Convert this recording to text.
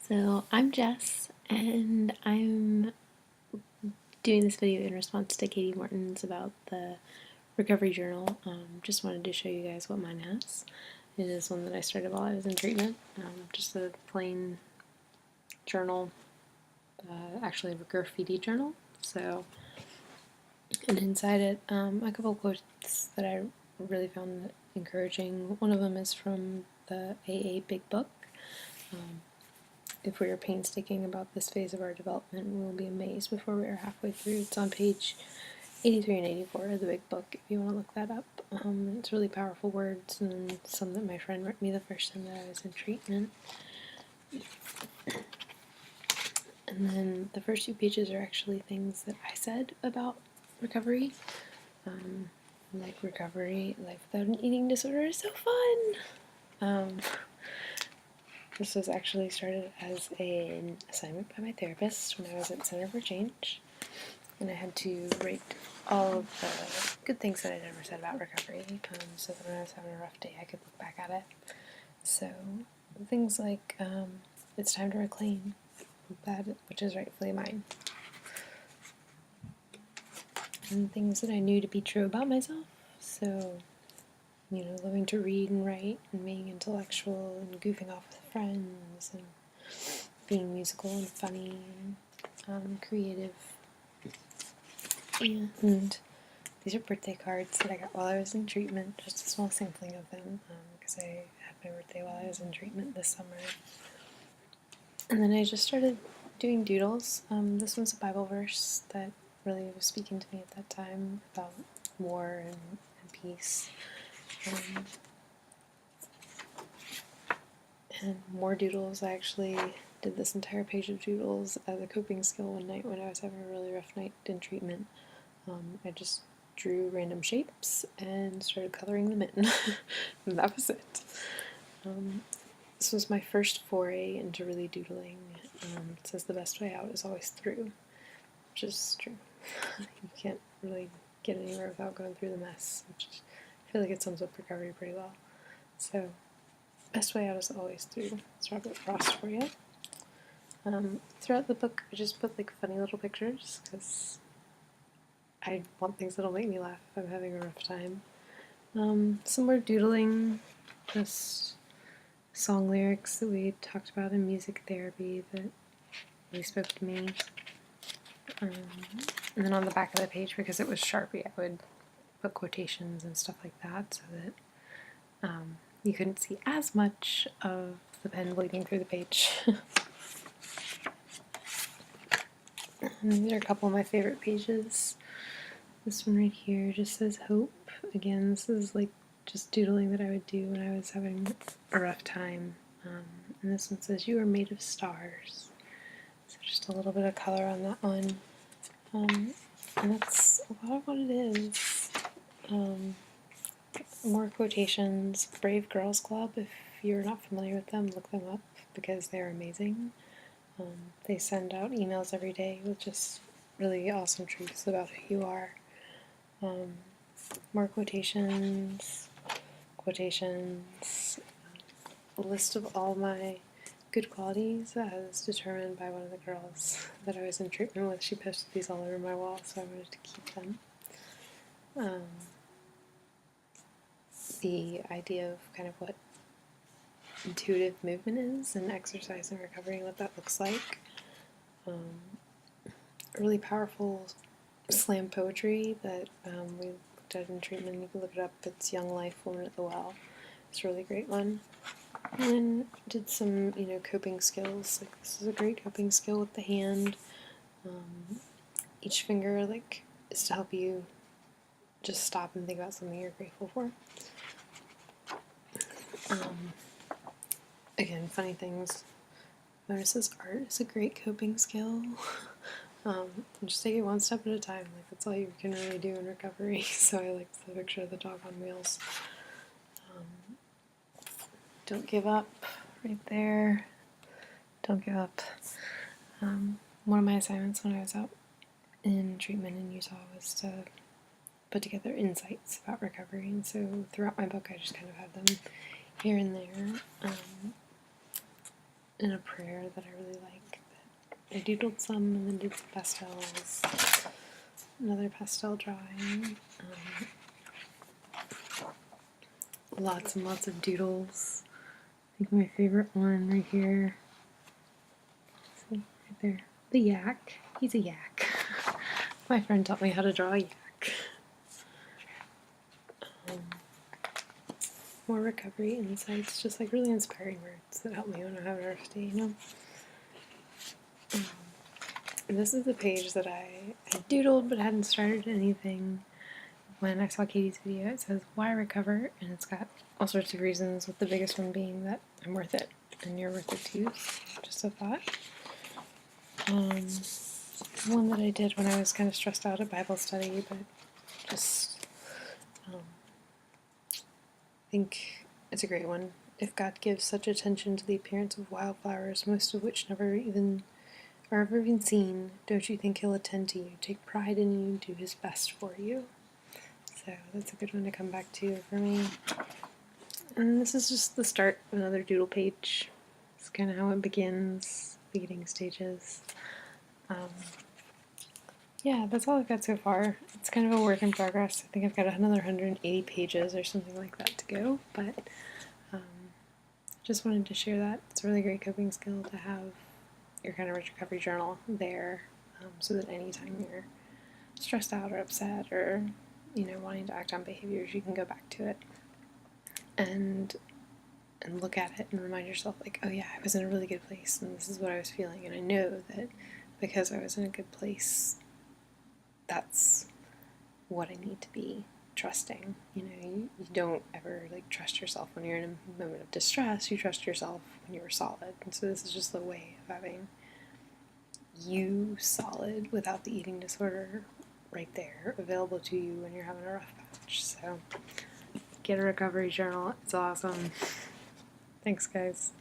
So I'm Jess, and I'm doing this video in response to Katie Morton's about the recovery journal. Just wanted to show you guys what mine has. It is one that I started while I was in treatment, just a plain journal, actually a graffiti journal. So, and inside it, a couple of quotes that I really found encouraging. One of them is from the AA Big Book. If we are painstaking about this phase of our development, we will be amazed before we are halfway through. It's on page 83 and 84 of the Big Book, if you want to look that up. It's really powerful words, and some that my friend wrote me the first time that I was in treatment. And then the first few pages are actually things that I said about recovery. Like recovery, life without an eating disorder is so fun! This was actually started as an assignment by my therapist when I was at Center for Change, and I had to rate all of the good things that I'd ever said about recovery, so that when I was having a rough day I could look back at it. So things like, it's time to reclaim that which is rightfully mine. And things that I knew to be true about myself, so loving to read and write and being intellectual and goofing off with friends and being musical and funny and creative. And these are birthday cards that I got while I was in treatment, just a small sampling of them, because I had my birthday while I was in treatment this summer. And then I just started doing doodles. This one's a Bible verse that really was speaking to me at that time about war and peace. And more doodles. I actually did this entire page of doodles as a coping skill one night when I was having a really rough night in treatment. I just drew random shapes and started coloring them in. And that was it. This was my first foray into really doodling. It says the best way out is always through, which is true. You can't really get anywhere without going through the mess, which I feel like it sums up recovery pretty well. So, best way out is always through. It's Robert Frost for you. Throughout the book, I just put like funny little pictures because I want things that'll make me laugh if I'm having a rough time. Some more doodling, just song lyrics that we talked about in music therapy that really spoke to me. And then on the back of the page, because it was Sharpie, I would put quotations and stuff like that so that you couldn't see as much of the pen bleeding through the page. And these are a couple of my favorite pages. This one right here just says hope. Again, this is like just doodling that I would do when I was having a rough time. And this one says you are made of stars. So just a little bit of color on that one. And that's a lot of what it is. More quotations. Brave Girls Club, if you're not familiar with them, look them up because they're amazing. They send out emails every day with just really awesome truths about who you are. More quotations, a list of all my good qualities as determined by one of the girls that I was in treatment with. She posted these all over my wall, so I wanted to keep them. The idea of kind of what intuitive movement is and exercise and recovery and what that looks like. Really powerful slam poetry that we looked at in treatment. You can look it up. It's Young Life, Woman at the Well. It's a really great one. And then did some, coping skills. Like this is a great coping skill with the hand. Each finger, is to help you just stop and think about something you're grateful for. Again, funny things. Notices art is a great coping skill. Just take it one step at a time. That's all you can really do in recovery. So I liked the picture of the dog on wheels. Don't give up, right there. Don't give up. One of my assignments when I was out in treatment in Utah was to put together insights about recovery, and so throughout my book I just kind of have them here and there. and a prayer that I really like. I doodled some and then did some pastels. Another pastel drawing. Lots and lots of doodles. I think my favorite one right here. See, right there. The yak. He's a yak. My friend taught me how to draw a yak. More recovery insights, just like really inspiring words that help me when I have a rough day, you know? And this is the page that I had doodled but hadn't started anything when I saw Katie's video. It says, "Why recover?" and it's got all sorts of reasons, with the biggest one being that I'm worth it, and you're worth it too. Just a thought. One that I did when I was kind of stressed out at Bible study, but just I think it's a great one. "If God gives such attention to the appearance of wildflowers, most of which never even are ever even seen, don't you think He'll attend to you, take pride in you, do His best for you?" So that's a good one to come back to for me. And this is just the start of another doodle page. It's kind of how it begins, beginning stages. Yeah, that's all I've got so far. It's kind of a work in progress. I think I've got another 180 pages or something like that to go, but just wanted to share that. It's a really great coping skill to have your kind of recovery journal there, so that anytime you're stressed out or upset or, wanting to act on behaviors, you can go back to it and look at it and remind yourself, like, oh yeah, I was in a really good place and this is what I was feeling, and I know that because I was in a good place, that's what I need to be trusting. You don't ever trust yourself when you're in a moment of distress. You trust yourself when you're solid. And so this is just the way of having you solid without the eating disorder right there available to you when you're having a rough patch. So get a recovery journal. It's awesome. Thanks, guys.